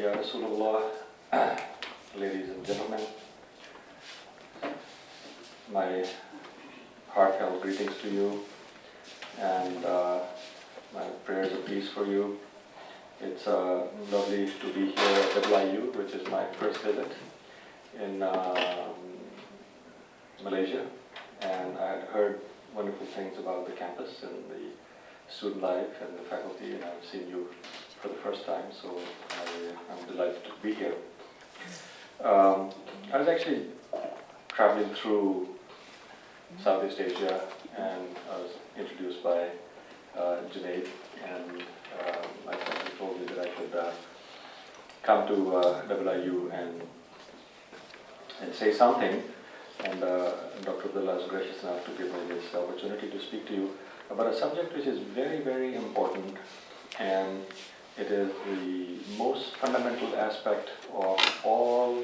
Ya Rasulullah, ladies and gentlemen, my heartfelt greetings to you and my prayers of peace for you. It's lovely to be here at WIU, which is my first visit in Malaysia, and I had heard wonderful things about the campus and the student life and the faculty, and I've seen you for the first time, so I'm delighted to be here. I was actually traveling through Southeast Asia, and I was introduced by Junaid, and my friend told me that I should come to WIU and say something, and Dr. Abdullah was gracious enough to give me this opportunity to speak to you about a subject which is very, very important, and it is the most fundamental aspect of all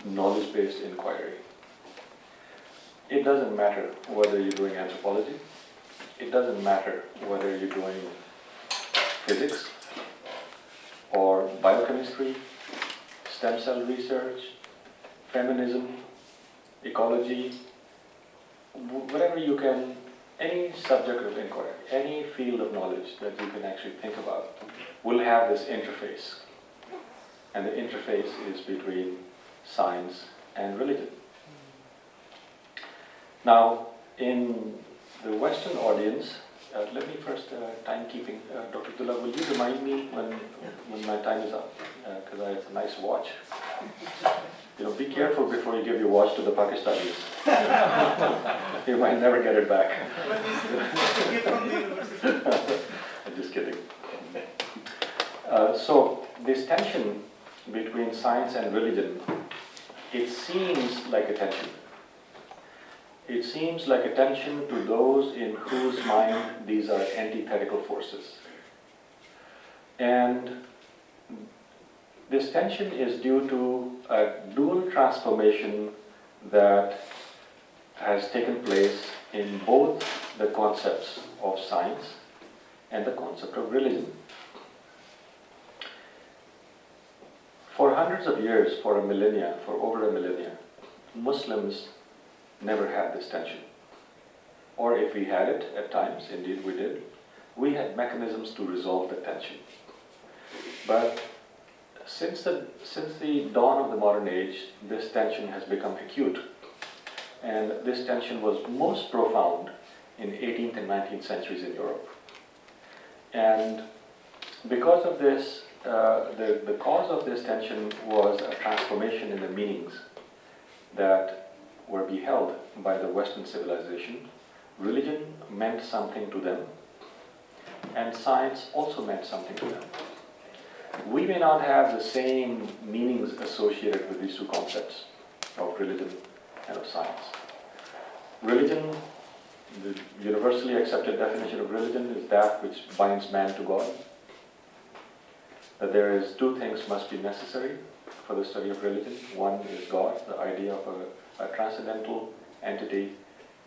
knowledge-based inquiry. It doesn't matter whether you're doing anthropology, it doesn't matter whether you're doing physics or biochemistry, stem cell research, feminism, ecology, whatever you can, any subject of inquiry, any field of knowledge that you can actually think about will have this interface. And the interface is between science and religion. Now, in the Western audience, let me first, timekeeping, Dr. Abdullah, will you remind me when my time is up? Because I have a nice watch. You know, be careful before you give your watch to the Pakistanis. You might never get it back. I'm just kidding. So, this tension between science and religion, it seems like a tension. It seems like a tension to those in whose mind these are antithetical forces. And this tension is due to a dual transformation that has taken place in both the concepts of science and the concept of religion. For hundreds of years, for over a millennia, Muslims never had this tension. Or if we had it at times, indeed we did, we had mechanisms to resolve the tension. But since the dawn of the modern age, this tension has become acute. And this tension was most profound in 18th and 19th centuries in Europe. And because of this, the cause of this tension was a transformation in the meanings that were beheld by the Western civilization. Religion meant something to them, and science also meant something to them. We may not have the same meanings associated with these two concepts of religion and of science. Religion, the universally accepted definition of religion is that which binds man to God. That there is two things must be necessary for the study of religion. One is God, the idea of a transcendental entity,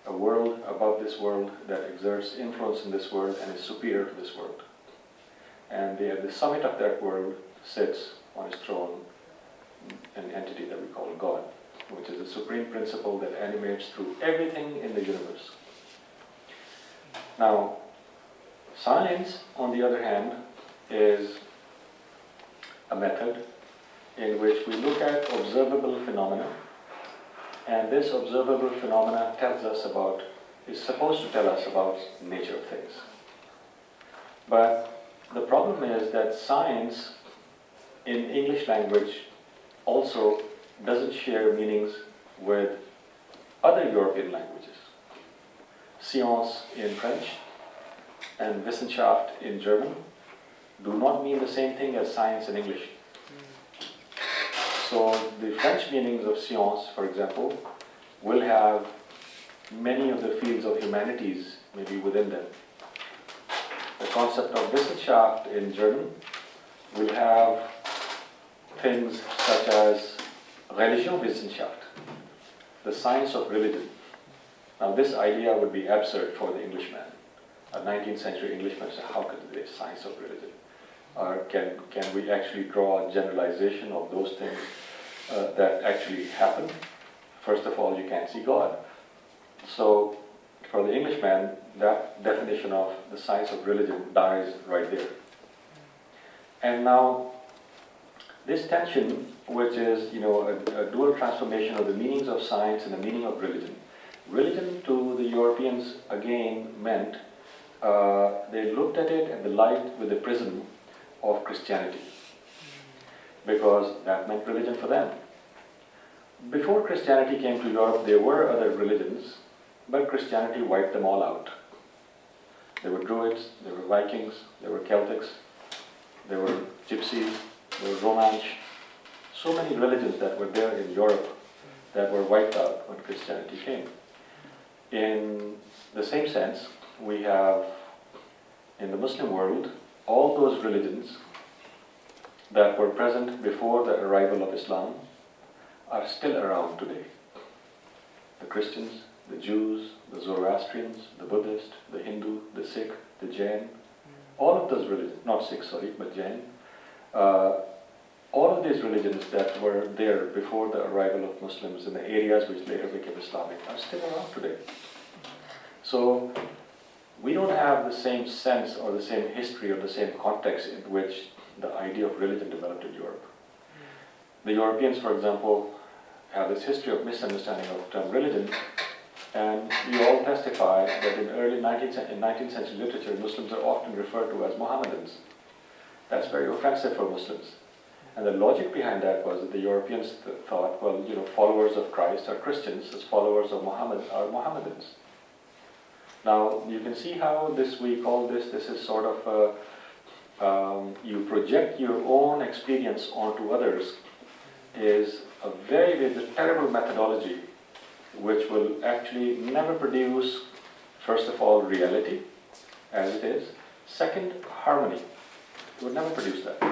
a world above this world that exerts influence in this world and is superior to this world. And at the summit of that world sits on his throne an entity that we call God, which is the supreme principle that animates through everything in the universe. Now, science, on the other hand, is a method in which we look at observable phenomena, and this observable phenomena is supposed to tell us about nature of things. But the problem is that science in English language also doesn't share meanings with other European languages. Science in French and Wissenschaft in German do not mean the same thing as science in English. So the French meanings of science, for example, will have many of the fields of humanities maybe within them. The concept of Wissenschaft in German will have things such as Religionswissenschaft, the science of religion. Now this idea would be absurd for the Englishman. A 19th century Englishman said, how could it be a science of religion? Or can we actually draw a generalization of those things that actually happen? First of all, you can't see God. So for the Englishman, that definition of the science of religion dies right there. And now, this tension, which is, a dual transformation of the meanings of science and the meaning of religion. Religion to the Europeans, again, meant they looked at it in the light with the prism of Christianity, because that meant religion for them. Before Christianity came to Europe, there were other religions, but Christianity wiped them all out. There were Druids, there were Vikings, there were Celtics, there were Gypsies, there were Romansh. So many religions that were there in Europe that were wiped out when Christianity came. In the same sense, we have in the Muslim world all those religions that were present before the arrival of Islam are still around today. The Christians, the Jews, the Zoroastrians, the Buddhist, the Hindu, the Sikh, the Jain, all of those religions, not Sikh, sorry, but Jain, all of these religions that were there before the arrival of Muslims in the areas which later became Islamic are still around today. So we don't have the same sense or the same history or the same context in which the idea of religion developed in Europe. The Europeans, for example, have this history of misunderstanding of the term religion, and we all testify that in early 19th century literature, Muslims are often referred to as Mohammedans. That's very offensive for Muslims. And the logic behind that was that the Europeans thought, well, followers of Christ are Christians, as followers of Muhammad are Mohammedans. Now, you can see how we call this is sort of, you project your own experience onto others, is a very terrible methodology which will actually never produce, first of all, reality as it is. Second, harmony. It would never produce that.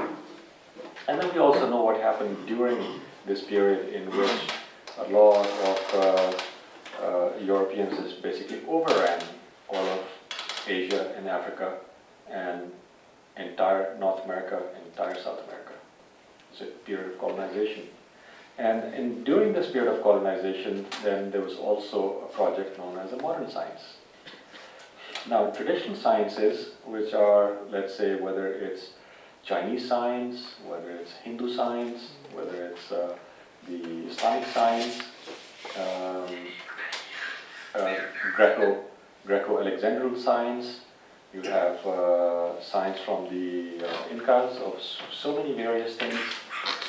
And then we also know what happened during this period in which a lot of Europeans has basically overran all of Asia and Africa and entire North America and entire South America. It's a period of colonization. And during this period of colonization, then there was also a project known as the modern science. Now, traditional sciences, which are, let's say, whether it's Chinese science, whether it's Hindu science, whether it's the Islamic science, Greco-Alexandrian science, you have science from the Incas of so many various things.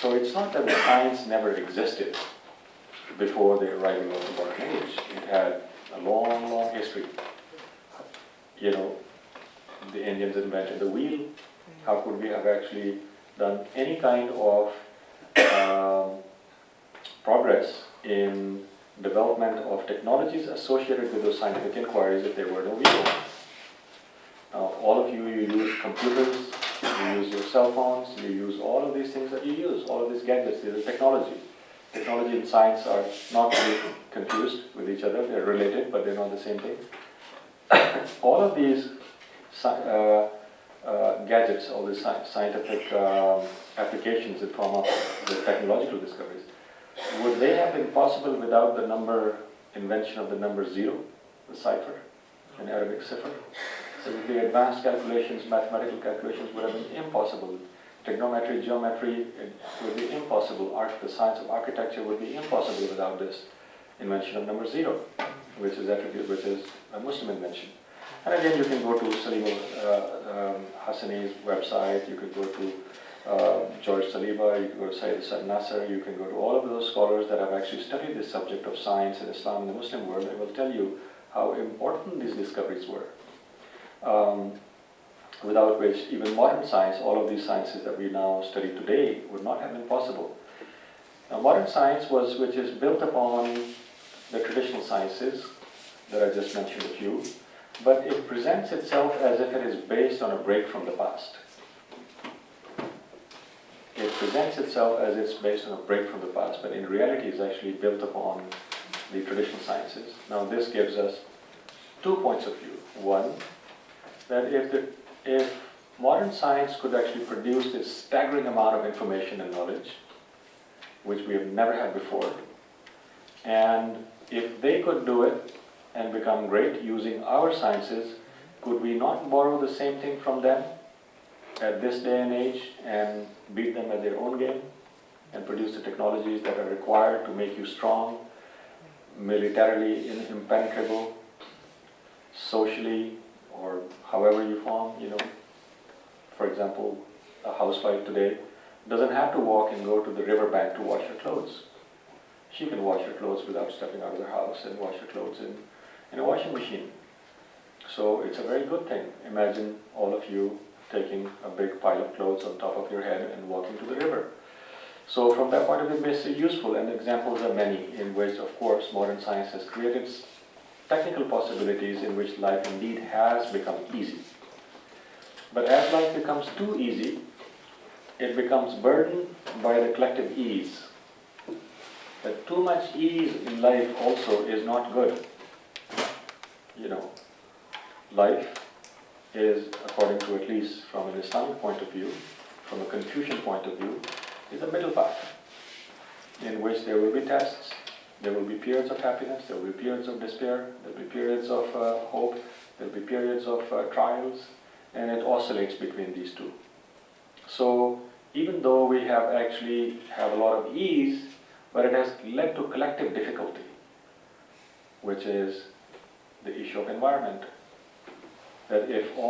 So it's not that the science never existed before the arrival of the modern age. It had a long, long history. The Indians invented the wheel. How could we have actually done any kind of progress in development of technologies associated with those scientific inquiries if there were no wheel? Now, all of you use computers, you use your cell phones, you use all of these things that you use, all of these gadgets, these are technology. Technology and science are not to be confused with each other, they're related, but they're not the same thing. All of these gadgets, all these scientific applications in form of the technological discoveries, would they have been possible without the invention of the number 0, the cipher, in Arabic cipher? So the advanced calculations, mathematical calculations would have been impossible. Trigonometry, geometry, it would be impossible. The science of architecture would be impossible without this invention of number 0, which is a Muslim invention. And again, you can go to Salim Hassani's website, you can go to George Saliba, you can go to Sayyid Hassan Nasser, you can go to all of those scholars that have actually studied this subject of science and Islam in the Muslim world. They will tell you how important these discoveries were. Without which even modern science, all of these sciences that we now study today, would not have been possible. Now, modern science which is built upon the traditional sciences that I just mentioned a few, but it presents itself as if it is based on a break from the past. It presents itself as it's based on a break from the past, but in reality is actually built upon the traditional sciences. Now, this gives us 2 points of view. One, that if modern science could actually produce this staggering amount of information and knowledge, which we have never had before. And if they could do it and become great using our sciences, could we not borrow the same thing from them at this day and age and beat them at their own game and produce the technologies that are required to make you strong, militarily impenetrable, socially, or however you form, For example, a housewife today doesn't have to walk and go to the riverbank to wash her clothes. She can wash her clothes without stepping out of the house and wash her clothes in a washing machine. So it's a very good thing. Imagine all of you taking a big pile of clothes on top of your head and walking to the river. So from that point of view, it makes it useful, and examples are many in which, of course, modern science has created technical possibilities in which life indeed has become easy. But as life becomes too easy, it becomes burdened by the collective ease. But too much ease in life also is not good. Life is, according to at least from an Islamic point of view, from a Confucian point of view, is a middle path in which there will be tests, there will be periods of happiness, there will be periods of despair, there will be periods of hope, there will be periods of trials, and it oscillates between these two. So even though we have a lot of ease, but it has led to collective difficulty, which is the issue of environment. That if the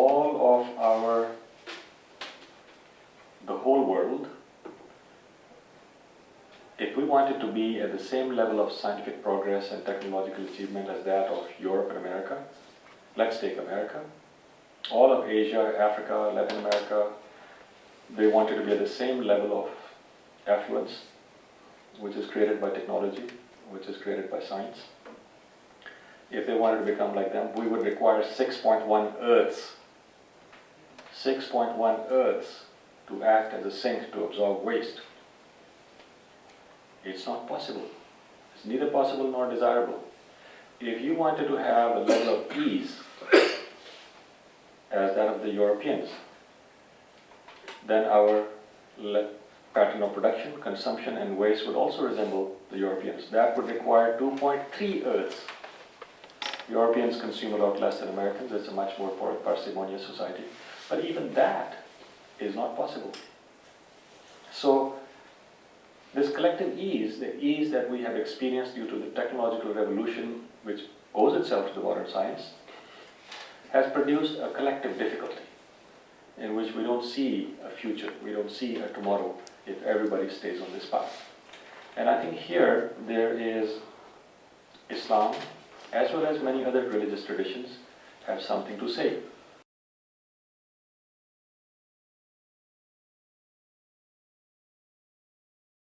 whole world, if we wanted to be at the same level of scientific progress and technological achievement as that of Europe and America, let's take America, all of Asia, Africa, Latin America, they wanted to be at the same level of affluence, which is created by technology, which is created by science. If they wanted to become like them, we would require 6.1 Earths. 6.1 Earths to act as a sink to absorb waste. It's not possible. It's neither possible nor desirable. If you wanted to have a level of ease as that of the Europeans, then our pattern of production, consumption, and waste would also resemble the Europeans. That would require 2.3 Earths. Europeans consume a lot less than Americans. It's a much more parsimonious society. But even that is not possible. So this collective ease, the ease that we have experienced due to the technological revolution, which owes itself to the modern science, has produced a collective difficulty in which we don't see a future, we don't see a tomorrow if everybody stays on this path. And I think here there is Islam, as well as many other religious traditions, have something to say.